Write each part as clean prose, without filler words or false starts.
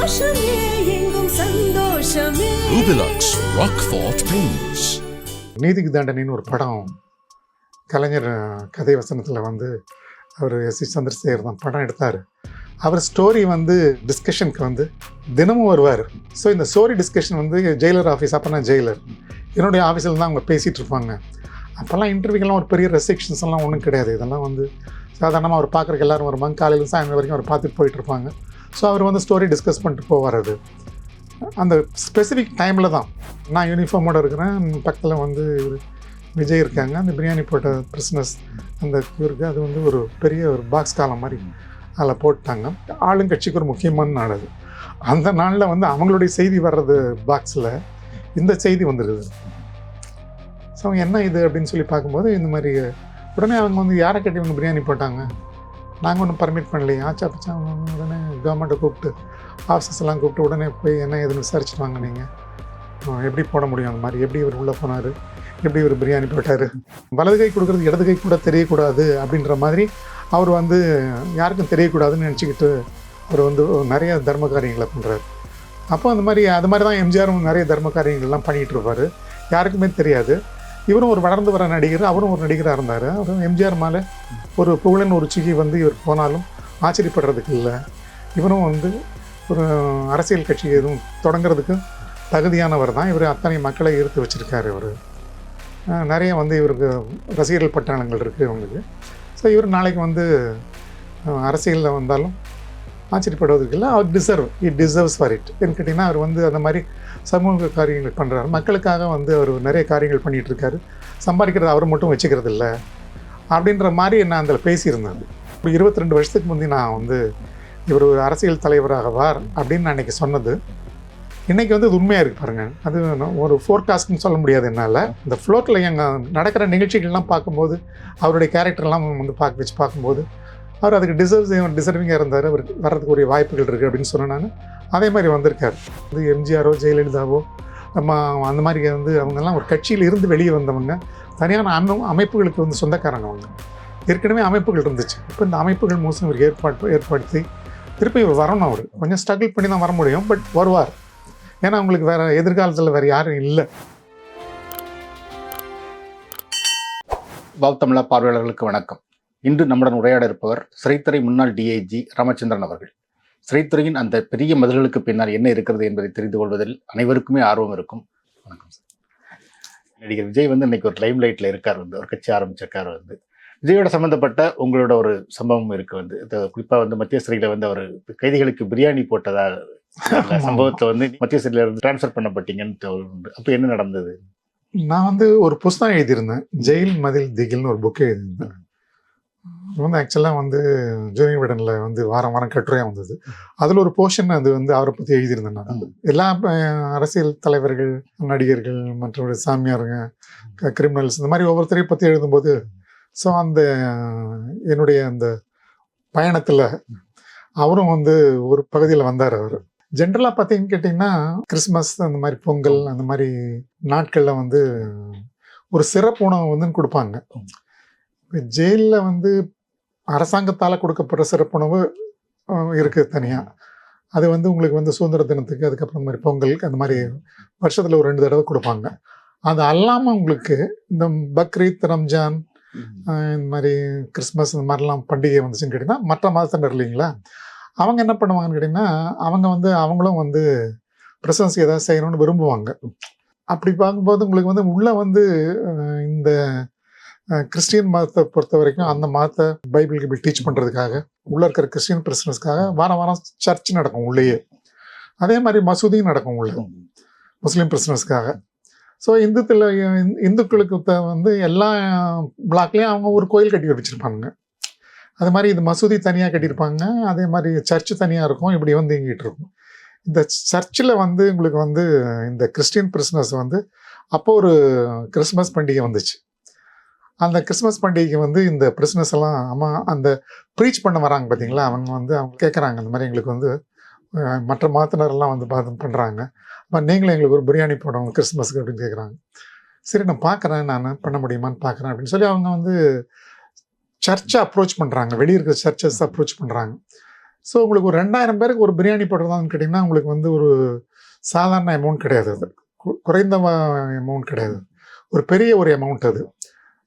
சந்தோஷமே எங்கும் சந்தோஷமே. Rubilux Rockfort Paints. நீதிக்கு தண்டனைன்னு ஒரு படம் கலைஞர் கதை வசனத்தில் வந்து அவர் எஸ்.சி. சந்திரசேகர் தான் படம் எடுத்தார். அவர் ஸ்டோரி வந்து டிஸ்கஷனுக்கு வந்து தினமும் வருவார். ஸோ இந்த ஸ்டோரி டிஸ்கஷன் வந்து ஜெயிலர் ஆஃபீஸ், அப்போ நான் ஜெயிலர், என்னுடைய ஆஃபீஸில் தான் அவங்க பேசிகிட்டு இருப்பாங்க. அப்போல்லாம் இன்டர்வியூக்கெல்லாம் ஒரு பெரிய ரெஸ்ட்ரிக்ஷன்ஸ் எல்லாம் ஒன்றும் கிடையாது. இதெல்லாம் வந்து சாதாரணமாக அவர் பார்க்குறக்கு எல்லோரும் வருவாங்க, காலையில் சாயங்காலம் வரைக்கும் அவர் பார்த்துட்டு போயிட்டுருப்பாங்க. ஸோ அவர் வந்து ஸ்டோரி டிஸ்கஸ் பண்ணிட்டு போவார். அது அந்த ஸ்பெசிஃபிக் டைமில் தான் நான் யூனிஃபார்மோடு இருக்கிறேன், பக்கத்தில் வந்து விஜய் இருக்காங்க. அந்த பிரியாணி போட்ட பிரிஸ்னஸ் அந்த இவருக்கு அது வந்து ஒரு பெரிய ஒரு பாக்ஸ் காலம் மாதிரி அதில் போட்டாங்க. ஆளுங்கட்சிக்கு ஒரு முக்கியமான நாள் அது. அந்த நாளில் வந்து அவங்களுடைய செய்தி வர்றது பாக்ஸில் இந்த செய்தி வந்துடுது. ஸோ அவங்க என்ன இது அப்படின்னு சொல்லி பார்க்கும்போது இந்த மாதிரி உடனே அவங்க வந்து யாரை கட்டி இவங்க பிரியாணி போட்டாங்க, நாங்கள் ஒன்றும் பர்மிட் பண்ணலையே, ஆச்சா பச்சா. உடனே கவர்மெண்ட்டை கூப்பிட்டு ஆஃபீஸர்ஸ் எல்லாம் கூப்பிட்டு உடனே போய் என்ன எதுன்னு விசாரிச்சுட்டு வாங்க, நீங்கள் எப்படி போட முடியும், அந்த மாதிரி எப்படி இவர் உள்ளே போனார், எப்படி இவர் பிரியாணி போட்டார், வலது கை கொடுக்குறது இடது கை கூட தெரியக்கூடாது அப்படின்ற மாதிரி அவர் வந்து யாருக்கும் தெரியக்கூடாதுன்னு நினச்சிக்கிட்டு அவர் வந்து நிறைய தர்ம காரியங்களை பண்ணுறாரு. அப்போ அது மாதிரி தான் எம்ஜிஆரும் நிறைய தர்ம காரியங்கள்லாம் பண்ணிகிட்டு இருப்பார், யாருக்குமே தெரியாது. இவரும் ஒரு வளர்ந்து வர நடிகர், அவரும் ஒரு நடிகராக இருந்தார். அவரும் எம்ஜிஆர் மேலே ஒரு புகழன் ஒரு சுகி வந்து இவர் போனாலும் ஆச்சரியப்படுறதுக்கு இல்லை. இவரும் வந்து ஒரு அரசியல் கட்சி எதுவும் தொடங்கிறதுக்கு தகுதியானவர் தான். இவர் அத்தனை மக்களை ஈர்த்து வச்சுருக்காரு. இவர் நிறைய வந்து இவருக்கு ரசிகர்கள் பட்டாளங்கள் இருக்குது இவங்களுக்கு. ஸோ இவர் நாளைக்கு வந்து அரசியலில் வந்தாலும் ஆச்சரியப்படுவதற்கு இல்லை. அவர் டிசர்வ்ஸ் ஃபார் இட். ஏன்னு கேட்டிங்கன்னா அவர் வந்து அந்த மாதிரி சமூக காரியங்கள் பண்ணுறாரு, மக்களுக்காக வந்து அவர் நிறைய காரியங்கள் பண்ணிகிட்டு இருக்காரு. சம்பாதிக்கிறது அவர் மட்டும் வச்சுக்கிறது இல்லை அப்படின்ற மாதிரி நான் அதில் பேசியிருந்தேன். இப்போ 22 வருஷத்துக்கு முந்தி நான் வந்து இவர் ஒரு அரசியல் தலைவராகவார் அப்படின்னு நான் இன்றைக்கி சொன்னது இன்றைக்கி வந்து அது உண்மையாக இருக்குது பாருங்கள். அது ஒரு ஃபோர்காஸ்ட்னு சொல்ல முடியாது என்னால். இந்த ஃப்ளோட்டில் எங்கள் நடக்கிற நிகழ்ச்சிகள்லாம் பார்க்கும்போது அவருடைய கேரக்டர்லாம் வந்து பார்க்கும்போது அவர் அதுக்கு டிசர்விங்காக இருந்தார். அவருக்கு வர்றதுக்குரிய வாய்ப்புகள் இருக்குது அப்படின்னு சொன்னேன் நான். அதே மாதிரி வந்திருக்கார். வந்து எம்ஜிஆரோ ஜெயலலிதாவோ அந்த மாதிரி வந்து அவங்கெல்லாம் ஒரு கட்சியில் இருந்து வெளியே வந்தவங்க, தனியான அமைப்புகளுக்கு வந்து சொந்தக்காரங்க. அவங்க ஏற்கனவே அமைப்புகள் இருந்துச்சு. இப்போ இந்த அமைப்புகள் மோஸ்ட்லி இவர் ஏற்படுத்தி திருப்பி இவர் வரணும். அவர் கொஞ்சம் ஸ்ட்ரகிள் பண்ணி தான் வர முடியும், பட் வருவார். ஏன்னா அவங்களுக்கு வேறு எதிர்காலத்தில் வேறு யாரும் இல்லை. வாவ் பார்வையாளர்களுக்கு வணக்கம். இன்று நம்முடன் உரையாட இருப்பவர் சிறைத்துறை முன்னாள் டிஐஜி ராமச்சந்திரன் அவர்கள். சிறைத்துறையின் அந்த பெரிய மதில்களுக்கு பின்னால் என்ன இருக்கிறது என்பதை தெரிந்து கொள்வதில் அனைவருக்குமே ஆர்வம் இருக்கும். வணக்கம் சார். நடிகர் விஜய் வந்து இன்னைக்கு ஒரு லைம் லைட்டில் இருக்கார், வந்து ஒரு கட்சி ஆரம்பிச்சிருக்கார். வந்து விஜயோட சம்மந்தப்பட்ட உங்களோட ஒரு சம்பவம் இருக்குது. வந்து குறிப்பாக வந்து மத்திய சிறையில் வந்து அவர் கைதிகளுக்கு பிரியாணி போட்டதா சம்பவத்தை வந்து மத்திய சிறையில் இருந்து டிரான்ஸ்ஃபர் பண்ணப்பட்டீங்கன்னு உண்டு. அப்போ என்ன நடந்தது? நான் வந்து ஒரு புஸ்தகம் எழுதியிருந்தேன், ஜெயில் மதில் திகில்னு ஒரு புக்கு எழுதியிருந்தேன். வந்து ஆக்சுவலாக வந்து ஜூனியர் விடனில் வந்து வாரம் கட்டுரையாக வந்தது. அதில் ஒரு போர்ஷன் அது வந்து அவரை பற்றி எழுதியிருந்தேன். நான் எல்லா அரசியல் தலைவர்கள், நடிகர்கள், மற்ற சாமியாருங்க, கிரிமினல்ஸ், இந்த மாதிரி ஒவ்வொருத்தரையும் பற்றி எழுதும்போது ஸோ அந்த என்னுடைய அந்த பயணத்தில் அவரும் வந்து ஒரு பகுதியில் வந்தார். அவர் ஜென்ரலாக பார்த்தீங்கன்னு கேட்டிங்கன்னா கிறிஸ்மஸ் அந்த மாதிரி பொங்கல் அந்த மாதிரி நாட்களில் வந்து ஒரு சிறப்பு உணவு வந்து கொடுப்பாங்க. இப்போ ஜெயிலில் வந்து அரசாங்கத்தால் கொடுக்கப்படுற சிறப்புணவு இருக்குது தனியாக. அது வந்து உங்களுக்கு வந்து சுதந்திர தினத்துக்கு, அதுக்கப்புறம் இந்த மாதிரி பொங்கலுக்கு, அந்த மாதிரி வருஷத்தில் ஒரு 2 தடவை கொடுப்பாங்க. அது அல்லாமல் உங்களுக்கு இந்த பக்ரீத், ரம்ஜான், இந்த மாதிரி கிறிஸ்மஸ், இந்த மாதிரிலாம் பண்டிகை வந்துச்சுன்னு கேட்டிங்கன்னா மற்ற மதத்தினர் இல்லைங்களா, அவங்க என்ன பண்ணுவாங்கன்னு கேட்டிங்கன்னா அவங்களும் வந்து பிரசன்ஸ் ஏதாவது செய்யணும்னு விரும்புவாங்க. அப்படி பார்க்கும்போது உங்களுக்கு வந்து உள்ளே வந்து இந்த கிறிஸ்டியன் மதத்தை பொறுத்த வரைக்கும் அந்த மதத்தை பைபிளுக்கு இப்படி டீச் பண்ணுறதுக்காக உள்ளே இருக்கிற கிறிஸ்டியன் பிரிசனர்ஸ்க்காக வாரம் சர்ச் நடக்கும் உள்ளேயே. அதே மாதிரி மசூதியும் நடக்கும் உள்ளே முஸ்லீம் பிரிசனர்ஸ்க்காக. ஸோ இந்துக்களுக்கு வந்து எல்லா பிளாக்லேயும் அவங்க ஒரு கோயில் கட்டி வச்சுருப்பாங்க. அது மாதிரி இது மசூதி தனியாக கட்டியிருப்பாங்க, அதே மாதிரி சர்ச்சு தனியாக இருக்கும். இப்படி வந்து இங்கிட்டு இருக்கும். இந்த சர்ச்சில் வந்து உங்களுக்கு வந்து இந்த கிறிஸ்டியன் பிரிசனர்ஸ் வந்து அப்போ ஒரு கிறிஸ்மஸ் பண்டிகை வந்துச்சு. அந்த கிறிஸ்மஸ் பண்டிகைக்கு வந்து இந்த பிரிசனர்ஸ் எல்லாம் அந்த ப்ரீச் பண்ண வராங்க பார்த்தீங்களா, அவங்க கேட்குறாங்க, இந்த மாதிரி எங்களுக்கு வந்து மற்ற மதத்தினரெல்லாம் வந்து பண்ணுறாங்க, அப்போ நீங்களும் எங்களுக்கு ஒரு பிரியாணி போடணும் கிறிஸ்மஸுக்கு அப்படின்னு கேட்குறாங்க. சரி நான் பார்க்குறேன், நான் பண்ண முடியுமான்னு பார்க்குறேன் அப்படின்னு சொல்லி அவங்க வந்து சர்ச்சை அப்ரோச் பண்ணுறாங்க, வெளியே இருக்கிற சர்ச்சஸ் அப்ரோச் பண்ணுறாங்க. ஸோ உங்களுக்கு ஒரு 2000 பேருக்கு ஒரு பிரியாணி போடுறதான்னு கேட்டிங்கன்னா உங்களுக்கு வந்து ஒரு சாதாரண அமௌண்ட் கிடையாது, அது குறைந்த அமௌண்ட் கிடையாது, ஒரு பெரிய ஒரு அமௌண்ட் அது.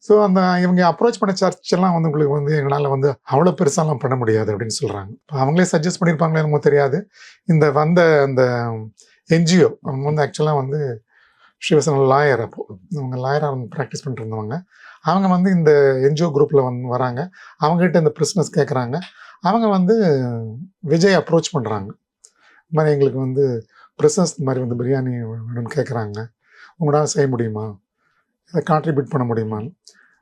ஸோ அந்த இவங்க அப்ரோச் பண்ண சர்ச்செல்லாம் வந்து உங்களுக்கு வந்து எங்களால் வந்து அவ்வளோ பெருசாலாம் பண்ண முடியாது அப்படின்னு சொல்கிறாங்க. இப்போ அவங்களே சஜஸ்ட் பண்ணியிருப்பாங்களே என்னமோ தெரியாது. இந்த வந்த அந்த என்ஜிஓ அவங்க வந்து ஆக்சுவலாக வந்து சிவசேனா லாயர், அப்போது அவங்க லாயராக வந்து ப்ராக்டிஸ் பண்ணிட்டு இருந்தவங்க. அவங்க வந்து இந்த என்ஜிஓ குரூப்பில் வந்து வராங்க, அவங்ககிட்ட இந்த பிரிஸ்னஸ் கேட்குறாங்க. அவங்க வந்து விஜய் அப்ரோச் பண்ணுறாங்க, இந்த மாதிரி எங்களுக்கு வந்து பிரிஸ்னஸ் இந்த மாதிரி வந்து பிரியாணி வேணும்னு கேட்குறாங்க, உங்களால் செய்ய முடியுமா, இதை கான்ட்ரிபியூட் பண்ண முடியுமான்னு.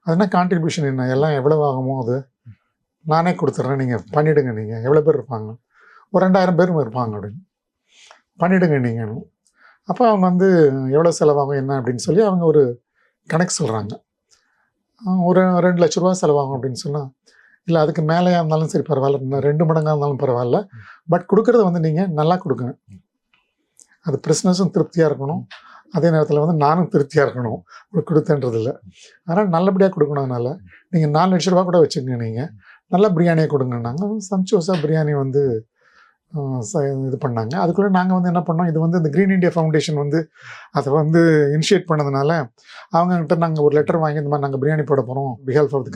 அதுனா கான்ட்ரிபியூஷன் என்ன, எல்லாம் எவ்வளோ ஆகுமோ அது நானே கொடுத்துட்றேன், நீங்கள் பண்ணிவிடுங்க, நீங்கள் எவ்வளோ பேர் இருப்பாங்க, ஒரு 2000 பேரும் இருப்பாங்க அப்படின்னு, பண்ணிவிடுங்க நீங்கள். அப்போ அவங்க வந்து எவ்வளோ செலவாகும் என்ன அப்படின்னு சொல்லி அவங்க ஒரு கணக்கு சொல்கிறாங்க. ஒரு 2 லட்ச ரூபா செலவாகும் அப்படின்னு சொன்னால், இல்லை அதுக்கு மேலேயா இருந்தாலும் சரி பரவாயில்ல, இன்னும் 2 மடங்காக இருந்தாலும் பரவாயில்ல, பட் கொடுக்குறது வந்து நீங்கள் நல்லா கொடுங்க, அது பிரிஸ்னஸும் திருப்தியாக இருக்கணும், அதே நேரத்தில் வந்து நானும் திருப்தியாக இருக்கணும் கொடுத்தேன்றது இல்லை. அதனால் நல்லபடியாக கொடுக்கணும்னால நீங்கள் 4 லட்ச ரூபா கூட வச்சுக்கோங்க, நீங்கள் நல்லா பிரியாணியை கொடுங்கன்னாங்க. சம்சோஸாக பிரியாணி வந்து இது பண்ணாங்க. அதுக்குள்ளே நாங்கள் வந்து என்ன பண்ணோம், இது வந்து இந்த க்ரீன் இண்டியா ஃபவுண்டேஷன் வந்து அதை வந்து இனிஷியேட் பண்ணதுனால அவங்ககிட்ட நாங்கள் ஒரு லெட்டர் வாங்கி இந்த மாதிரி நாங்கள் பிரியாணி போட போகிறோம் பிஹால்ஃப் ஆஃப் தி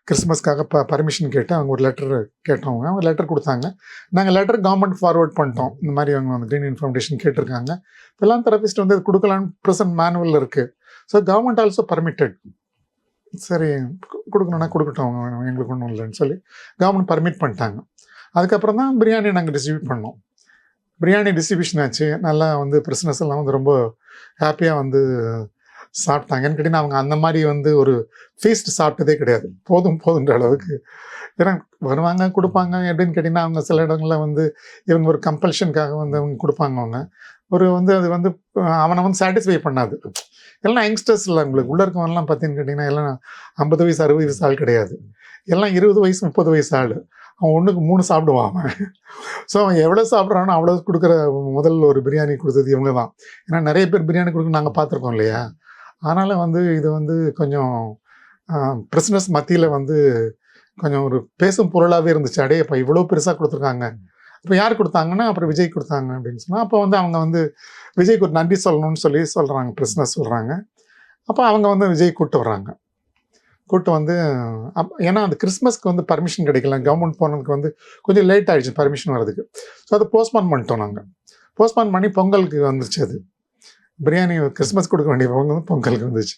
கிறிஸ்மஸ்க்காக பர்மிஷன் கேட்டு அவங்க ஒரு லெட்டர் கேட்டவங்க, அவங்க லெட்டர் கொடுத்தாங்க. நாங்கள் லெட்டர் கவர்மெண்ட் ஃபார்வர்ட் பண்ணிட்டோம், இந்த மாதிரி அவங்க வந்து க்ரீன் இண்டியா ஃபவுண்டேஷன் கேட்டிருக்காங்க, ஃபிலாந்தெரபிஸ்ட் வந்து கொடுக்கலான்னு ப்ரெசன்ட் மேனுவல் இருக்குது. ஸோ கவர்மெண்ட் ஆல்சோ பர்மிட்டட், சரி கொடுக்கணுன்னா கொடுக்கட்டும் அவங்க எங்களுக்கு ஒன்றும் இல்லைன்னு சொல்லி கவர்மெண்ட் பர்மிட் பண்ணிட்டாங்க. அதுக்கப்புறம் தான் பிரியாணி நாங்கள் டிஸ்ட்ரிபியூட் பண்ணோம். பிரியாணி டிஸ்ட்ரிபியூஷன் ஆச்சு, நல்லா வந்து பிரிஸ்னஸ் எல்லாம் வந்து ரொம்ப ஹாப்பியாக வந்து சாப்பிட்டாங்கன்னு கேட்டிங்கன்னா, அவங்க அந்த மாதிரி வந்து ஒரு ஃபீஸ்ட் சாப்பிட்டதே கிடையாது, போதுன்ற அளவுக்கு. ஏன்னா வருவாங்க கொடுப்பாங்க எப்படின்னு கேட்டிங்கன்னா, அவங்க சில இடங்களில் வந்து இவங்க ஒரு கம்பல்ஷனுக்காக வந்து அவங்க கொடுப்பாங்க, அவங்க ஒரு வந்து அது வந்து அவனை வந்து சாட்டிஸ்ஃபை பண்ணாது. எல்லாம் யங்ஸ்டர்ஸ் இல்லை, உங்களுக்கு உள்ளே இருக்கவங்கலாம் பார்த்தீங்கன்னு கேட்டிங்கன்னா எல்லாம் 50 வயசு 60 வயசு ஆள் கிடையாது, எல்லாம் 20 வயசு 30 வயசு ஆள். அவன் 1க்கு 3 சாப்பிடுவான் அவன். ஸோ அவன் எவ்வளோ சாப்பிட்றானோ அவ்வளோ கொடுக்குற முதல்ல ஒரு பிரியாணி கொடுத்தது இவங்க தான். ஏன்னா நிறைய பேர் பிரியாணி கொடுக்க நாங்கள் பார்த்துருக்கோம் இல்லையா. அதனால் வந்து இது வந்து கொஞ்சம் பிரிஸ்னஸ் மத்தியில் வந்து கொஞ்சம் ஒரு பேசும் பொருளாகவே இருந்துச்சு. அடையே இப்போ இவ்வளோ பெருசாக கொடுத்துருக்காங்க, இப்போ யார் கொடுத்தாங்கன்னா அப்புறம் விஜய் கொடுத்தாங்க அப்படின்னு சொன்னால், அப்போ வந்து அவங்க வந்து விஜய்க்கு ஒரு நன்றி சொல்லணும்னு சொல்கிறாங்க, பிரிஸ்னஸ் சொல்கிறாங்க. அப்போ அவங்க வந்து விஜய் கூப்பிட்டு வந்து ஏன்னா அந்த கிறிஸ்மஸ்க்கு வந்து பர்மிஷன் கிடைக்கல, கவர்மெண்ட் போனதுக்கு வந்து கொஞ்சம் லேட் ஆகிடுச்சு பர்மிஷன் வரதுக்கு. ஸோ அதை போஸ்ட்பான் பண்ணிட்டோம் நாங்கள். போஸ்ட்பான் பண்ணி பொங்கலுக்கு வந்துச்சு, அது பிரியாணி கிறிஸ்மஸ் கொடுக்க வேண்டிய பொங்கலுக்கு வந்துச்சு.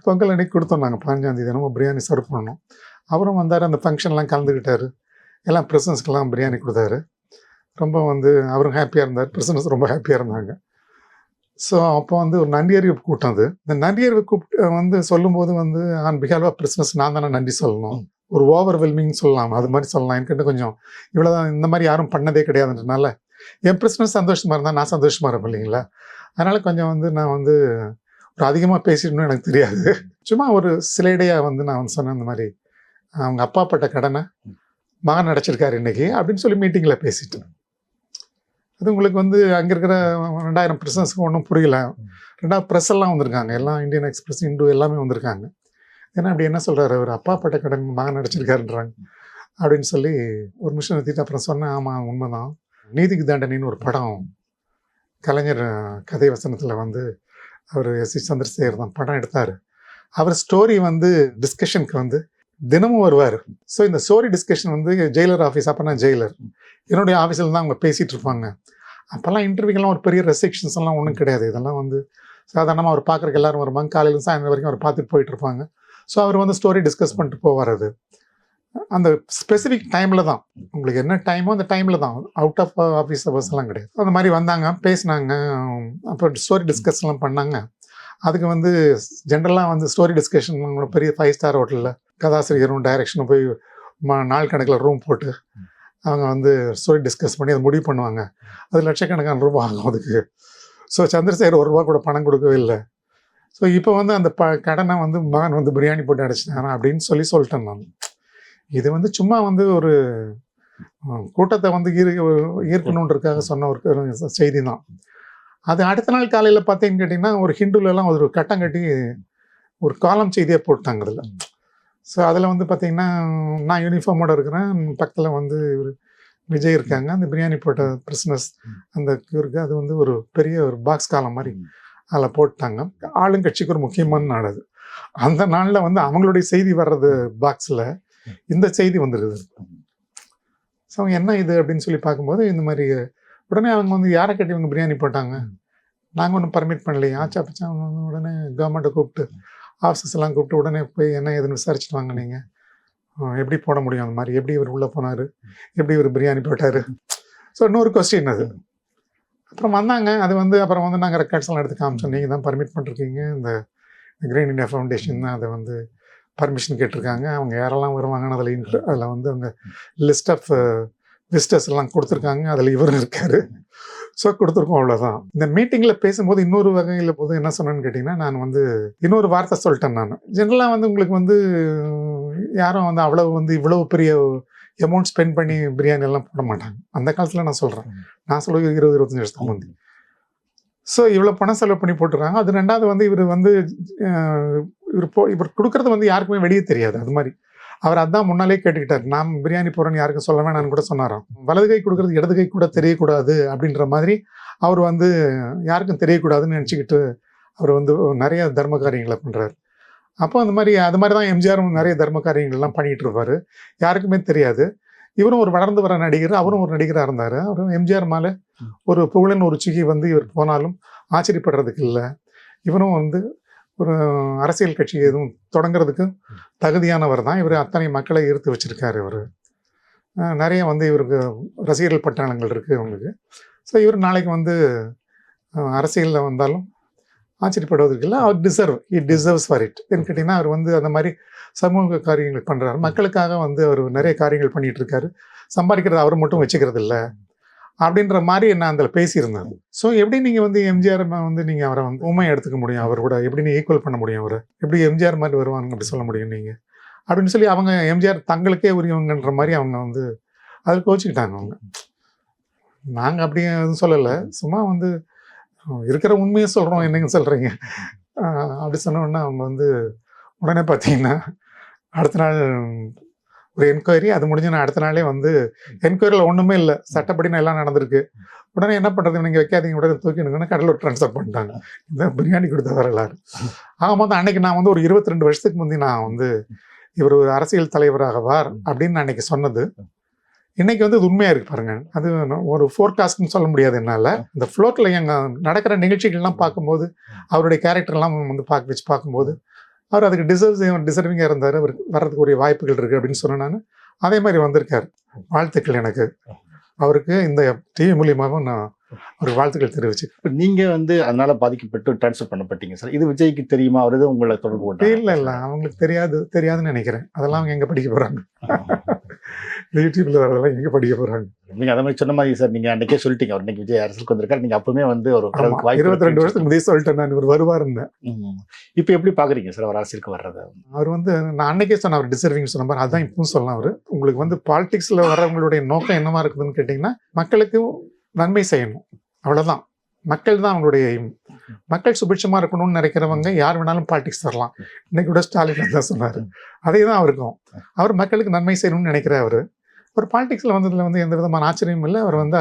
பொங்கல் அன்றைக்கி கொடுத்தோம் நாங்கள் 15ஆம் தேதி நம்ம பிரியாணி சர்வ் பண்ணோம். அவரும் வந்தார், அந்த ஃபங்க்ஷன்லாம் கலந்துக்கிட்டார், எல்லாம் பிரிசன்ஸ்க்கெல்லாம் பிரியாணி கொடுத்தாரு. ரொம்ப வந்து அவரும் ஹாப்பியாக இருந்தார், பிரிசன்ஸ் ரொம்ப ஹாப்பியாக இருந்தாங்க. ஸோ அப்போ வந்து ஒரு நன்றி அறிவு கூட்டம் அது. இந்த நன்றி அறிவு கூப்பிட்டு வந்து சொல்லும்போது வந்து ஆன் பிஹால்ஃப் ஆஃப் பிரிஸ்னஸ் நான் தானே நன்றி சொல்லணும், ஒரு ஓவர்வெல்மிங் சொல்லலாம், அது மாதிரி சொல்லலாம். என்கிட்ட கொஞ்சம் இவ்வளோதான், இந்த மாதிரி யாரும் பண்ணதே கிடையாதுன்றனால என் பிரிஸ்னஸ் சந்தோஷமாக இருந்தால் நான் சந்தோஷமாக இருப்பேன் இல்லைங்களா. அதனால் கொஞ்சம் வந்து நான் வந்து ஒரு அதிகமாக பேசிடணும்னு எனக்கு தெரியாது, சும்மா ஒரு சிலைடையாக வந்து நான் வந்து சொன்னேன், இந்த மாதிரி அவங்க அப்பா பட்ட கடனை மகன் அடைச்சிருக்காரு இன்றைக்கி அப்படின்னு சொல்லி மீட்டிங்கில் பேசிட்டேன். அது உங்களுக்கு வந்து அங்கே இருக்கிற 2000 பிரிசன்ஸுக்கு ஒன்றும் புரியல. 2வது ப்ரெஸ் எல்லாம் வந்திருக்காங்க, எல்லாம் இந்தியன் எக்ஸ்பிரஸ், இந்து எல்லாமே வந்திருக்காங்க. ஏன்னா அப்படி என்ன சொல்கிறாரு, அவர் அப்பா பட்ட கடன் மகன் அடிச்சிருக்காருன்றாங்க அப்படின்னு சொல்லி ஒரு நிமிஷம் நிறுத்திட்டு அப்புறம் சொன்னேன், ஆமாம் உண்மைதான், நீதிக்கு தண்டனைன்னு ஒரு படம் கலைஞர் கதை வசனத்தில் வந்து அவர் எஸ்.சி. சந்திரசேகர் தான் படம் எடுத்தார். அவர் ஸ்டோரி வந்து டிஸ்கஷனுக்கு வந்து தினமும் வருவார். ஸோ இந்த ஸ்டோரி டிஸ்கஷன் வந்து ஜெயிலர் ஆஃபீஸ், அப்போ நான் ஜெயிலர், என்னுடைய ஆஃபீஸில் தான் அவங்க பேசிகிட்டு இருப்பாங்க. அப்போல்லாம் இன்டர்வியூக்கெல்லாம் ஒரு பெரிய ரெஸ்ட்ரிக்ஷன்ஸ் எல்லாம் ஒன்றும் கிடையாது, இதெல்லாம் வந்து சாதாரணமாக அவர் பார்க்குறக்கு எல்லோரும் வருவாங்க, காலையில் சாயந்தரம் வரைக்கும் அவர் பார்த்துட்டு போயிட்டு இருப்பாங்க. ஸோ அவர் வந்து ஸ்டோரி டிஸ்கஸ் பண்ணிட்டு போவார். அது அந்த ஸ்பெசிஃபிக் டைமில் தான், உங்களுக்கு என்ன டைமோ அந்த டைமில் தான், அவுட் ஆஃப் ஆஃபீஸ் ஹவர்ஸ் எல்லாம் கிடையாது. அந்த மாதிரி வந்தாங்க, பேசினாங்க, அப்புறம் ஸ்டோரி டிஸ்கஸ்லாம் பண்ணாங்க. அதுக்கு வந்து ஜென்ரலாக வந்து ஸ்டோரி டிஸ்கஷன் பெரிய 5 ஸ்டார் ஹோட்டலில் கதாசிரியரும் டைரக்ஷனும் போய் நாள் கணக்கில் ரூம் போட்டு அவங்க வந்து ஸ்டோரி டிஸ்கஸ் பண்ணி அதை முடிவு பண்ணுவாங்க. அது லட்சக்கணக்கான ரூபா ஆகும் அதுக்கு. ஸோ சந்திரசேகர் ₹1 கூட பணம் கொடுக்கவே இல்லை. ஸோ இப்போ வந்து அந்த கடனை வந்து மகன் வந்து பிரியாணி போட்டு அடைச்சிட்டாங்க அப்படின்னு சொல்லிட்டேன் நான். இது வந்து சும்மா வந்து ஒரு கூட்டத்தை வந்து ஈர்க்கணுன்றதுக்காக சொன்ன ஒரு செய்தி தான். அது அடுத்த நாள் காலையில் பார்த்தீங்கன்னு கேட்டிங்கன்னா ஒரு ஹிந்துலலாம் ஒரு கட்டம் கட்டி ஒரு காலம் செய்தியாக போட்டாங்க அதில். ஸோ அதில் வந்து பார்த்திங்கன்னா நான் யூனிஃபார்மோடு இருக்கிறேன், பக்கத்தில் வந்து விஜய் இருக்காங்க. அந்த பிரியாணி போட்ட பிரிஸ்னஸ் அந்த இருக்கு, அது வந்து ஒரு பெரிய ஒரு பாக்ஸ் காலம் மாதிரி அதில் போட்டாங்க. ஆளுங்கட்சிக்கு ஒரு முக்கியமான நாள் அது. அந்த நாளில் வந்து அவங்களுடைய செய்தி வர்றது பாக்ஸில் இந்த செய்தி வந்துடுது. ஸோ அவங்க என்ன இது அப்படின்னு சொல்லி பார்க்கும்போது இந்த மாதிரி உடனே அவங்க வந்து யாரை கட்டி இவங்க பிரியாணி போட்டாங்க, நாங்கள் ஒன்றும் பர்மிட் பண்ணலையே, ஆச்சா பச்சா. அவங்க வந்து உடனே கவர்மெண்ட்டை கூப்பிட்டு ஆஃபீஸஸ் எல்லாம் கூப்பிட்டு உடனே போய் என்ன ஏதுன்னு விசாரிச்சுட்டு வாங்க, நீங்கள் எப்படி போட முடியும் அந்த மாதிரி, எப்படி இவர் உள்ளே போனார், எப்படி இவர் பிரியாணி போட்டார். ஸோ இன்னொரு கொஸ்டின் அது. அப்புறம் வந்தாங்க. அது வந்து அப்புறம் வந்து நாங்கள் ரெக்கார்ட்ஸ் எல்லாம் எடுத்து காமிச்சோம். நீங்கள் தான் பர்மிட் பண்ணிருக்கீங்க, இந்த கிரீன் இண்டியா ஃபவுண்டேஷன் தான் அதை வந்து பர்மிஷன் கேட்டிருக்காங்க, அவங்க யாரெல்லாம் வருவாங்கன்னு அதில் வந்து அவங்க லிஸ்ட் ஆஃப் விசிட்டர்ஸ் எல்லாம் கொடுத்துருக்காங்க, அதில் இவரும் இருக்கார். ஸோ கொடுத்துருக்கோம், அவ்வளோதான். இந்த மீட்டிங்கில் பேசும்போது இன்னொரு வகையில் போது என்ன சொன்னேன்னு கேட்டிங்கன்னா, நான் வந்து இன்னொரு வார்த்தை சொல்லிட்டேன். நான் ஜென்ரலாக வந்து உங்களுக்கு வந்து யாரும் வந்து அவ்வளவு வந்து இவ்வளவு பெரிய அமௌண்ட் ஸ்பெண்ட் பண்ணி பிரியாணி எல்லாம் போட மாட்டாங்க அந்த காலத்தில். நான் சொல்கிறேன், நான் சொல்ல 20-25 வருஷத்துக்கு முந்தி. ஸோ இவ்வளோ பணம் செலவு பண்ணி போட்டுருக்காங்க. அது ரெண்டாவது வந்து இவர் வந்து இவர் கொடுக்குறது வந்து யாருக்குமே வெளியே தெரியாது. அது மாதிரி அவர் அதான் முன்னாலே கேட்டுக்கிட்டார், நான் பிரியாணி போகிறேன்னு யாருக்கும் சொல்ல வேணான்னு கூட சொன்னாராம். வலது கை கொடுக்குறது இடது கை கூட தெரியக்கூடாது அப்படின்ற மாதிரி அவர் வந்து யாருக்கும் தெரியக்கூடாதுன்னு நினச்சிக்கிட்டு அவர் வந்து நிறைய தர்ம காரியங்களை பண்ணுறாரு. அப்போ அது மாதிரி தான் எம்ஜிஆரும் நிறைய தர்ம காரியங்கள்லாம் பண்ணிகிட்டு இருப்பார், யாருக்குமே தெரியாது. இவரும் ஒரு வளர்ந்து வர நடிகர், அவரும் ஒரு நடிகராக இருந்தார். அவரும் எம்ஜிஆர் மேலே ஒரு புகழின் ஒரு ருச்சிக்கு வந்து இவர் போனாலும் ஆச்சரியப்படுறதுக்கு இல்லை. இவரும் வந்து ஒரு அரசியல் கட்சி எதுவும் தொடங்குறதுக்கு தகுதியானவர் தான். இவர் அத்தனை மக்களை ஈர்த்து வச்சிருக்காரு. இவர் நிறைய வந்து இவருக்கு ரசிகர்கள் பட்டாளங்கள் இருக்குது அவங்களுக்கு. ஸோ இவர் நாளைக்கு வந்து அரசியலில் வந்தாலும் ஆச்சரியப்படுவதற்கு இல்லை. அவர் டிசர்வ்ஸ் ஃபார் இட். ஏன்னு கேட்டிங்கன்னா அவர் வந்து அந்த மாதிரி சமூக காரியங்கள் பண்ணுறாரு, மக்களுக்காக வந்து அவர் நிறைய காரியங்கள் பண்ணிகிட்டு இருக்காரு. சம்பாதிக்கிறது அவர் மட்டும் வச்சுக்கிறது இல்லை அப்படின்ற மாதிரி நான் அதில் பேசியிருந்தேன். ஸோ எப்படி நீங்கள் வந்து எம்ஜிஆர் வந்து நீங்கள் அவரை வந்து உண்மையை எடுத்துக்க முடியும், அவர் கூட எப்படி நீங்கள் ஈக்குவல் பண்ண முடியும், அவரை எப்படி எம்ஜிஆர் மாதிரி வருவாங்க அப்படி சொல்ல முடியும் நீங்கள் அப்படின்னு சொல்லி அவங்க எம்ஜிஆர் தங்களுக்கே உரியவங்கன்ற மாதிரி அவங்க வந்து அதில் கோச்சிக்கிட்டாங்க. அவங்க நாங்கள் அப்படி எதுவும் சொல்லலை, சும்மா வந்து இருக்கிற உண்மையை சொல்கிறோம், என்னங்க சொல்கிறீங்க அப்படி சொன்னோன்னா அவங்க வந்து உடனே பார்த்தீங்கன்னா அடுத்த நாள் ஒரு என்கொயரி, அது முடிஞ்சு நான் அடுத்த நாளே வந்து என்கொயரியில் ஒன்றுமே இல்லை, சட்டப்படினா எல்லாம் நடந்திருக்கு. உடனே என்ன பண்ணுறது, நீங்கள் வைக்காதீங்க, உடனே தூக்கிடுங்கன்னா கடலூர் ட்ரான்ஸ்ஃபர் பண்ணிட்டாங்க. இந்த பிரியாணி கொடுத்த வரலாறு. ஆகும்போது அன்னைக்கு நான் வந்து ஒரு 22 வருஷத்துக்கு முந்தி நான் வந்து இவர் ஒரு அரசியல் தலைவராகவார் அப்படின்னு நான் அன்னைக்கு சொன்னது இன்னைக்கு வந்து இது உண்மையாக இருக்கு பாருங்க. அது ஒரு ஃபோர்காஸ்ட்னு சொல்ல முடியாது என்னால். இந்த ஃப்ளோட்டில் எங்கள் நடக்கிற நிகழ்ச்சிகள்லாம் பார்க்கும்போது அவருடைய கேரக்டர்லாம் வந்து பார்க்கும்போது அவர் அதுக்கு டிசர்விங்காக இருந்தார், அவர் வர்றதுக்கு ஒரு வாய்ப்புகள் இருக்குது அப்படின்னு சொன்னேன் நான். அதே மாதிரி வந்திருக்கார். வாழ்த்துக்கள் எனக்கு அவருக்கு இந்த டிவி மூலியமாகவும் நான் அவருக்கு வாழ்த்துக்கள் தெரிவிச்சு. இப்போ நீங்கள் வந்து அதனால் பாதிக்கப்பட்டு ட்ரான்ஸ்ஃபர் பண்ணப்பட்டீங்க சார், இது விஜய்க்கு தெரியுமா, அவர் எதுவும் உங்களை தொடர்பு கொண்டு? இல்லை அவங்களுக்கு தெரியாதுன்னு நினைக்கிறேன். அதெல்லாம் அவங்க எங்கே படிக்க போகிறாங்க, யூடியூப்ல வரதெல்லாம் எங்கே படிக்க போகிறாங்க. நீங்கள் அதை மாதிரி சொன்ன மாதிரி சார், நீங்கள் அன்றைக்கே சொல்லிட்டீங்க அவர் இன்னைக்கு விஜய் அரசுக்கு வந்திருக்காரு, நீங்கள் அப்பவுமே வந்து ஒரு 22 வருஷத்துக்கு முந்தைய சொல்லிட்டேன் நான், இவர் வருவாருன்னு. இப்போ எப்படி பார்க்குறீங்க சார் அவர் அரசியலுக்கு வர்றதை? அவர் வந்து நான் அன்னைக்கே சொன்னேன் அவர் டிசர்விங் சொன்ன மாதிரி, அதுதான் இப்பவும் சொல்லலாம். அவர் உங்களுக்கு வந்து பாலிடிக்ஸில் வர்றவங்களுடைய நோக்கம் என்னவா இருக்குதுன்னு கேட்டிங்கன்னா மக்களுக்கு நன்மை செய்யணும், அவ்வளோதான். மக்கள் தான் அவங்களுடைய மக்கள் சுபிட்சமாக இருக்கணும்னு நினைக்கிறவங்க யார் வேணாலும் பாலிடிக்ஸ் வரலாம். இன்னைக்கு கூட ஸ்டாலின் தான் சொன்னார், அதே தான் அவருக்கும். அவர் மக்களுக்கு நன்மை செய்யணும்னு நினைக்கிற அவர் பாலிடிக்ஸில் வந்ததில் வந்து எந்த விதமான ஆச்சரியமும் இல்லை. அவர் வந்து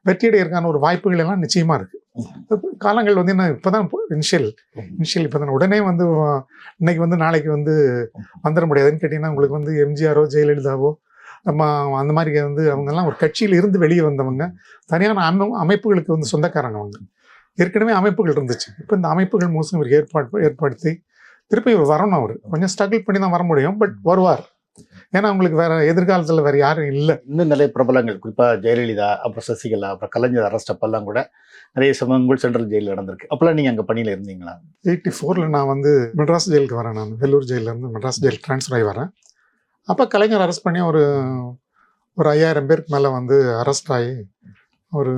வெற்றியடைகிறதுக்கான ஒரு வாய்ப்புகள் எல்லாம் நிச்சயமாக இருக்குது. காலங்கள் வந்து என்ன இப்போ தான் இனிஷியல் இப்போ தான் உடனே வந்து இன்னைக்கு வந்து நாளைக்கு வந்து வந்துட முடியாதுன்னு கேட்டிங்கன்னா உங்களுக்கு வந்து எம்ஜிஆரோ ஜெயலலிதாவோ நம்ம அந்த மாதிரி வந்து அவங்கெல்லாம் ஒரு கட்சியில் இருந்து வெளியே வந்தவங்க, தனியான அமைப்புகளுக்கு வந்து சொந்தக்காரங்க. அவங்க ஏற்கனவே அமைப்புகள் இருந்துச்சு, இப்போ இந்த அமைப்புகள் மோசம் இவர் ஏற்படுத்தி திருப்பி இவர் வரணும். அவர் கொஞ்சம் ஸ்ட்ரகிள் பண்ணி தான் வர முடியும், பட் வருவார். ஏன்னா அவங்களுக்கு வேற எதிர்காலத்தில் வேற யாரும் இல்லை. இன்னும் நிறைய பிரபலங்கள், குறிப்பாக ஜெயலலிதா, அப்புறம் சசிகலா, அப்புறம் கலைஞர் அரெஸ்ட் அப்பெல்லாம் கூட நிறைய சம்பவங்கள் சென்ட்ரல் ஜெயிலில் நடந்திருக்கு. அப்பெல்லாம் நீங்கள் அங்கே பணியில் இருந்தீங்களா? 84 நான் வந்து மெட்ராஸ் ஜெயிலுக்கு வரேன். நான் வெள்ளூர் ஜெயிலேருந்து மெட்ராஸ் ஜெயில் ட்ரான்ஸ்ஃபர் ஆகி வரேன். அப்போ கலைஞர் அரெஸ்ட் பண்ணி ஒரு 5000 பேருக்கு மேலே வந்து அரெஸ்ட் ஆகி ஒரு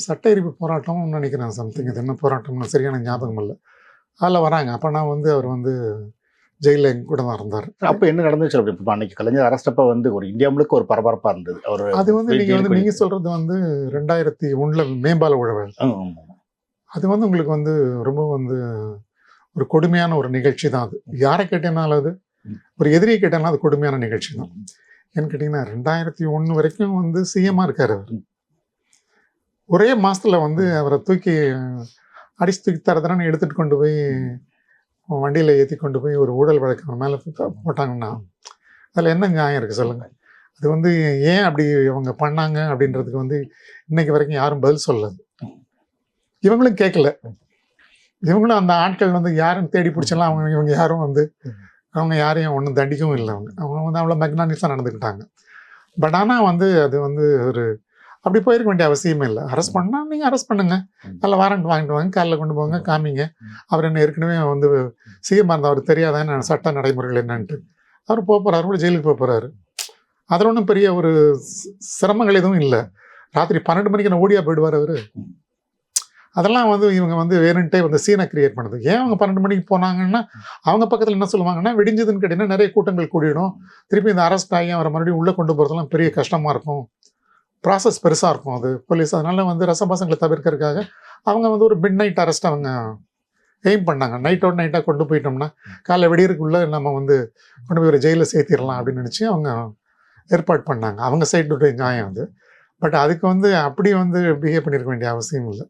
சட்ட எரிப்பு போராட்டம்னு நினைக்கிறேன், சம்திங். இது என்ன போராட்டம்னு சரியான ஞாபகம் இல்லை. அதில் வராங்க. அப்போ நான் வந்து அவர் வந்து ஜெயிலில் எங்க கூட தான் இருந்தார். அப்போ என்ன நடந்துச்சு? அப்படி இப்போ அன்னைக்கு கலைஞர் அரெஸ்ட் அப்போ வந்து ஒரு இந்தியா முழுக்க ஒரு பரபரப்பாக இருந்தது. அவர் அது வந்து நீங்கள் சொல்கிறது வந்து 2001 மேம்பால உழவல். அது வந்து உங்களுக்கு வந்து ரொம்ப வந்து ஒரு கொடுமையான ஒரு நிகழ்ச்சி தான். அது யாரை கேட்டேனாலும், அது ஒரு எதிரியை கேட்டேன்னா அது கொடுமையான நிகழ்ச்சி தான். ஏன்னு கேட்டிங்கன்னா 2001 வரைக்கும் வந்து சிஎம்மாக இருக்கார் அவர். ஒரே மாதத்தில் வந்து அவரை தூக்கி அடிச்சு தூக்கி தரதரான்னு எடுத்துகிட்டு கொண்டு போய் வண்டியில் ஏற்றி கொண்டு போய் ஒரு ஊழல் வழக்கு மேலே போட்டாங்கன்னா அதில் என்ன நியாயம் இருக்குது சொல்லுங்கள்? அது வந்து ஏன் அப்படி அவங்க பண்ணாங்க அப்படின்றதுக்கு வந்து இன்னைக்கு வரைக்கும் யாரும் பதில் சொல்லது. இவங்களும் கேட்கல. இவங்களும் அந்த ஆட்கள் வந்து யாரும் தேடி பிடிச்சலாம் இவங்க யாரும் வந்து அவங்க யாரையும் ஒன்றும் தண்டிக்கவும் இல்லை. அவங்க வந்து அவ்வளோ மெக்னானிஸாக நடந்துக்கிட்டாங்க. பட் ஆனால் வந்து அது வந்து ஒரு அப்படி போயிருக்க வேண்டிய அவசியமே இல்லை. அரெஸ்ட் பண்ணால் நீங்கள் அரெஸ்ட் பண்ணுங்கள், நல்ல வாரண்ட் வாங்கிட்டு வாங்க, காலைல கொண்டு போங்க, காமிங்க. அவர் என்ன ஏற்கனவே வந்து சிஎம் இருந்தால் அவர் தெரியாதான் சட்ட நடைமுறைகள் என்னன்ட்டு. அவர் போகிறாரு, கூட ஜெயிலுக்கு போகிறாரு. அதில் ஒன்றும் பெரிய ஒரு சிரமங்கள் எதுவும் இல்லை. ராத்திரி 12 மணிக்கு நான் ஓடியா போயிடுவார் அவர். அதெல்லாம் வந்து இவங்க வந்து வேணுன்ட்டே வந்து சீனை கிரியேட் பண்ணுது. ஏன் அவங்க 12 மணிக்கு போனாங்கன்னா அவங்க பக்கத்தில் என்ன சொல்லுவாங்கன்னா, வெடிஞ்சதுன்னு கேட்டிங்கன்னா நிறைய கூட்டங்கள் கூடிடும், திருப்பி இந்த அரெஸ்ட் ஆகி அவரை மறுபடியும் உள்ளே கொண்டு போகிறதுலாம் பெரிய கஷ்டமாக இருக்கும், ப்ராசஸ் பெருசாக இருக்கும் அது போலீஸ். அதனால வந்து ரசபாசங்களை தவிர்க்கிறதுக்காக அவங்க வந்து ஒரு மிட் நைட் அரெஸ்ட் அவங்க எய்ம் பண்ணாங்க. நைட்டோட நைட்டாக கொண்டு போயிட்டோம்னா காலைல வெடியறதுக்குள்ளே நம்ம வந்து கொண்டு போய் ஒரு ஜெயிலில் சேர்த்திடலாம் அப்படின்னு நினச்சி அவங்க ஏற்பாடு பண்ணாங்க. அவங்க சைடுடைய நியாயம் அது. பட் அதுக்கு வந்து அப்படி வந்து பிஹேவ் பண்ணியிருக்க வேண்டிய அவசியம் இல்லை.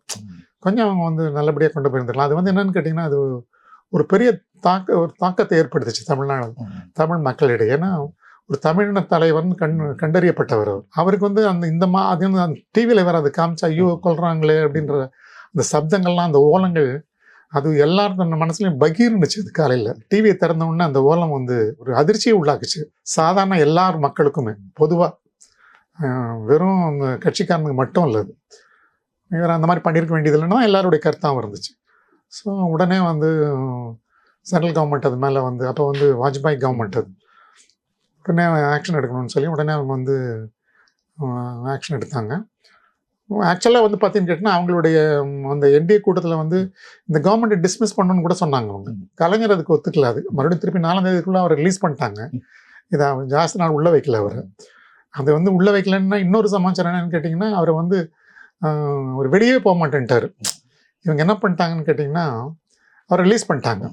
கொஞ்சம் அவங்க வந்து நல்லபடியாக கொண்டு போயிருந்துருக்கலாம். அது வந்து என்னென்னு கேட்டிங்கன்னா அது ஒரு பெரிய தாக்கத்தை ஏற்படுத்துச்சு தமிழ் மக்களிடையே. ஏன்னா ஒரு தமிழின தலைவர்னு கண்டறியப்பட்டவர் அவர். அவருக்கு வந்து அது வந்து அந்த டிவியில் வேறு அது காமிச்சா ஐயோ கொள்றாங்களே அப்படின்ற அந்த சப்தங்கள்லாம், அந்த ஓலங்கள், அது எல்லாரும் மனசுலையும் பகீர்னுச்சு. அது காலையில் டிவியை திறந்தவுடனே அந்த ஓலம் வந்து ஒரு அதிர்ச்சியை உள்ளாக்குச்சு சாதாரண எல்லார் மக்களுக்குமே. பொதுவாக வெறும் அந்த கட்சிக்காரனுக்கு மட்டும் இல்லை, அது இவர் அந்த மாதிரி பண்ணியிருக்க வேண்டியது இல்லைன்னா எல்லாருடைய கருத்தாகவும் இருந்துச்சு. ஸோ உடனே வந்து சென்ட்ரல் கவர்மெண்ட் அது மேலே வந்து அப்போ வந்து வாஜ்பாய் கவர்மெண்ட் அது உடனே ஆக்ஷன் எடுக்கணும்னு சொல்லி உடனே அவங்க வந்து ஆக்ஷன் எடுத்தாங்க. ஆக்சுவலாக வந்து பார்த்தீங்கன்னு கேட்டிங்கன்னா அவங்களுடைய அந்த என்டிஏ கூட்டத்தில் வந்து இந்த கவர்மெண்ட்டை டிஸ்மிஸ் பண்ணணும்னு கூட சொன்னாங்க அவங்க. கலைஞர் அதுக்கு ஒத்துக்கல. அது மறுபடியும் திருப்பி 4ஆம் தேதிக்குள்ளே அவரை ரிலீஸ் பண்ணிட்டாங்க. இதை ஜாஸ்தி நாள் உள்ளே வைக்கல அவர். அதை வந்து உள்ளே வைக்கலன்னா இன்னொரு சமாச்சாரம் என்னன்னு கேட்டிங்கன்னா அவரை வந்து ஒரு வெளியே போக மாட்டேன்ட்டார். இவங்க என்ன பண்ணிட்டாங்கன்னு கேட்டிங்கன்னா அவரை ரிலீஸ் பண்ணிட்டாங்க.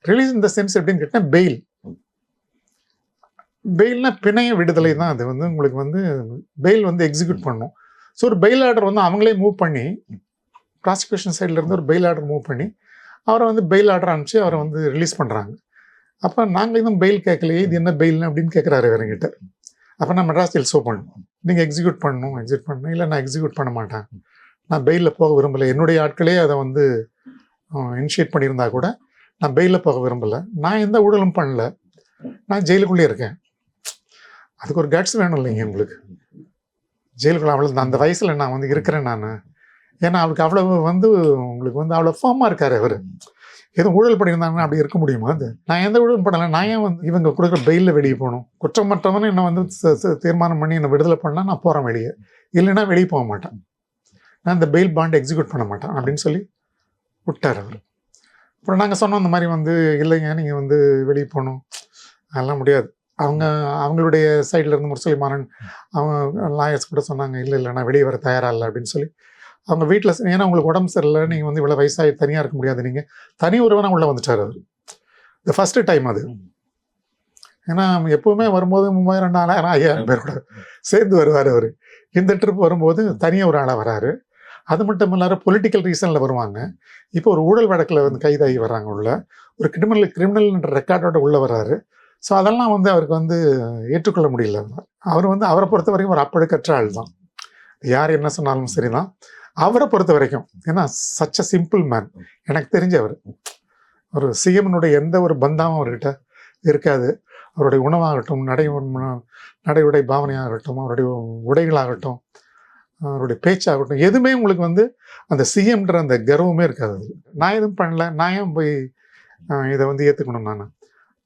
ரிலீஸ் இந்த சென்ஸ் எப்படின்னு கேட்டால் பெயில்னா பிணைய விடுதலை தான். அது வந்து உங்களுக்கு வந்து பெயில் வந்து எக்ஸிக்யூட் பண்ணணும். ஸோ ஒரு பெயில் ஆர்டர் வந்து அவங்களே மூவ் பண்ணி, ப்ராசிக்யூஷன் சைட்லேருந்து ஒரு பெயில் ஆர்டர் மூவ் பண்ணி அவரை வந்து பெயில் ஆர்டர் அனுப்பிச்சு அவரை வந்து ரிலீஸ் பண்ணுறாங்க. அப்போ நாங்கள் இன்னும் பெயில் கேட்கலையே, இது என்ன பெயில்னு அப்படின்னு கேட்குறாரு வேறுங்கிட்ட. அப்போ நான் மெட்ராஸ் ஜெயில் ஷோ பண்ணணும், நீங்கள் எக்ஸிக்யூட் பண்ணணும் இல்லை நான் எக்ஸிக்யூட் பண்ண மாட்டேன், நான் பெயிலில் போக விரும்பலை, என்னுடைய ஆட்களே அதை வந்து இனிஷியேட் பண்ணியிருந்தா கூட நான் பெயிலில் போக விரும்பலை, நான் எந்த ஊழலும் பண்ணல, நான் ஜெயிலுக்குள்ளே இருக்கேன். அதுக்கு ஒரு கட்ஸ் வேணும் இல்லைங்க உங்களுக்கு. ஜெயிலுக்குள்ள அவ்வளோ அந்த வயசில் நான் வந்து இருக்கிறேன் நான். ஏன்னா அவருக்கு அவ்வளவு வந்து உங்களுக்கு வந்து அவ்வளோ ஃபார்மாக இருக்கார் அவர். எதுவும் ஊழல் பண்ணியிருந்தாங்கன்னா அப்படி இருக்க முடியுமா? அது நான் எந்த ஊழலும் பண்ணலை, நான் ஏன் வந்து இவங்க கொடுக்குற பெயிலில் வெளியே போகணும்? குற்றமற்றவனு என்னை வந்து தீர்மானம் பண்ணி என்னை விடுதலை பண்ணால் நான் போகிறேன் வெளியே, இல்லைன்னா வெளியே போக மாட்டேன், நான் இந்த பெயில் பாண்ட் எக்ஸிக்யூட் பண்ண மாட்டேன் அப்படின்னு சொல்லி விட்டார் அவர். அப்புறம் நாங்கள் சொன்னோம் இந்த மாதிரி வந்து இல்லைங்க நீங்கள் வந்து வெளியே போகணும், அதெல்லாம் முடியாது. அவங்களுடைய சைடில் இருந்து முரசொலி மாறன் அவங்க லாயர்ஸ் கூட சொன்னாங்க இல்லை நான் வெளியே வர தயாராக இல்லை அப்படின்னு சொல்லி. அவங்க வீட்டில் ஏன்னா உங்களுக்கு உடம்பு சரியில்லை, நீங்கள் வந்து இவ்வளோ வயசாகி தனியாக இருக்க முடியாது, நீங்கள் தனி ஒருவனாக உள்ளே வந்துட்டார் அவர். இந்த ஃபஸ்ட்டு டைம் அது. ஏன்னா எப்போவுமே வரும்போது 3000 4000 5000 பேர் கூட சேர்ந்து வருவார் அவர். இந்த ட்ரிப் வரும்போது தனியாக ஒரு ஆளாக வராரு. அது மட்டும் இல்லாத பொலிட்டிக்கல் ரீசனில் வருவாங்க. இப்போ ஒரு ஊழல் வழக்கில் வந்து கைதாகி வர்றாங்க உள்ள, ஒரு கிரிமினல்ன்ற ரெக்கார்டோட உள்ளே வர்றாரு. ஸோ அதெல்லாம் வந்து அவருக்கு வந்து ஏற்றுக்கொள்ள முடியல. அவர் வந்து அவரை பொறுத்த வரைக்கும் ஒரு அப்பழுக்கற்ற ஆள் தான், யார் என்ன சொன்னாலும் சரி தான் அவரை பொறுத்த வரைக்கும். ஏன்னா சச் அ சிம்பிள் மேன். எனக்கு தெரிஞ்சவர் ஒரு சிஎம்னுடைய எந்த ஒரு பந்தாவும் அவர்கிட்ட இருக்காது. அவருடைய உணவாகட்டும், நடை உடை பாவனையாகட்டும், அவருடைய உடைகளாகட்டும், அவருடைய பேச்சாகட்டும், எதுவுமே உங்களுக்கு வந்து அந்த சிஎம்ன்ற அந்த கர்வமே இருக்காது. நான் எதுவும் பண்ணல, நான் ஏன் போய் இதை வந்து ஏற்றுக்கணும், நான்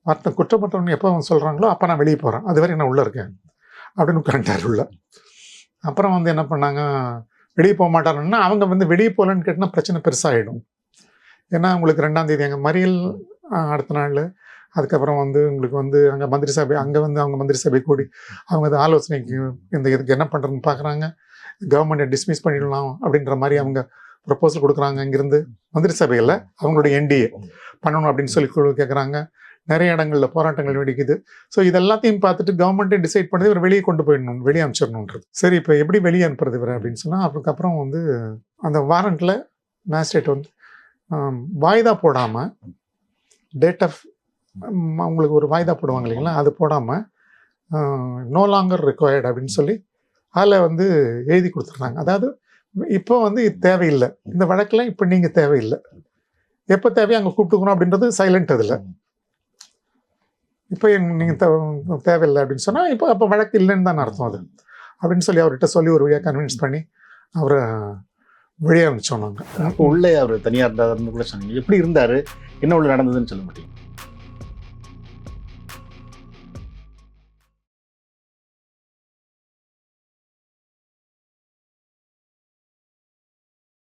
மற்ற குற்றப்பட்டவங்க எப்போ சொல்கிறாங்களோ அப்போ நான் வெளியே போகிறேன், அதுவரை நான் உள்ளே இருக்கேன் அப்படின்னு உட்காந்துட்டார் உள்ள. அப்புறம் வந்து என்ன பண்ணாங்க, வெளியே போக மாட்டாருன்னா அவங்க வந்து வெளியே போகலன்னு கேட்டால் பிரச்சனை பெருசாகிடும். ஏன்னா உங்களுக்கு 2ஆம் தேதி அங்கே மறியல், அடுத்த நாள் அதுக்கப்புறம் வந்து உங்களுக்கு வந்து அங்கே மந்திரி சபை, அங்கே வந்து அவங்க மந்திரி சபை கூடி அவங்க அது ஆலோசனைக்கு இதுக்கு என்ன பண்ணுறதுன்னு பார்க்குறாங்க. கவர்மெண்ட்டை டிஸ்மிஸ் பண்ணிடலாம் அப்படின்ற மாதிரி அவங்க ப்ரப்போசல் கொடுக்குறாங்க. இங்கேருந்து மந்திரி சபையில் அவங்களுடைய என்டிஏ பண்ணணும் அப்படின்னு சொல்லி கேட்குறாங்க. நிறைய இடங்களில் போராட்டங்கள் வெடிக்குது. ஸோ இதெல்லாத்தையும் பார்த்துட்டு கவர்மெண்ட்டே டிசைட் பண்ணி இவர் வெளியே கொண்டு போயிடணும், வெளியே அனுப்பிச்சிடணுன்றது. சரி, இப்போ எப்படி வெளியே அனுப்புறது இவர் அப்படின்னு சொன்னால், அதுக்கப்புறம் வந்து அந்த வாரண்ட்டில் மேஜிஸ்ட்ரேட் வந்து வாய்தா போடாமல் டேட் ஆஃப் அவங்களுக்கு ஒரு வாய்தா போடுவாங்க இல்லைங்களா, அது போடாமல் நோ லாங்கர் ரிக்வயர்ட் அப்படின்னு சொல்லி அதில் வந்து எழுதி கொடுத்துட்றாங்க. அதாவது இப்போ வந்து இது தேவையில்லை, இந்த வழக்கில் இப்போ நீங்கள் தேவையில்லை, எப்போ தேவையோ அங்கே கூப்பிட்டுக்கணும் அப்படின்றது சைலண்ட். அதில் இப்போ நீங்கள் தேவையில்லை அப்படின்னு சொன்னால் இப்போ அப்போ வழக்கு இல்லைன்னு தான் அர்த்தம் அது அப்படின்னு சொல்லி அவர்கிட்ட சொல்லி ஒரு வழியாக கன்வின்ஸ் பண்ணி அவரை வெளியே அனுப்பிச்சோம் நாங்கள். அப்போ உள்ளே அவர் தனியாக இருந்தாருன்னு கூட சொன்னீங்க. எப்படி இருந்தார், என்ன உள்ள நடந்ததுன்னு சொல்ல மாட்டீங்க?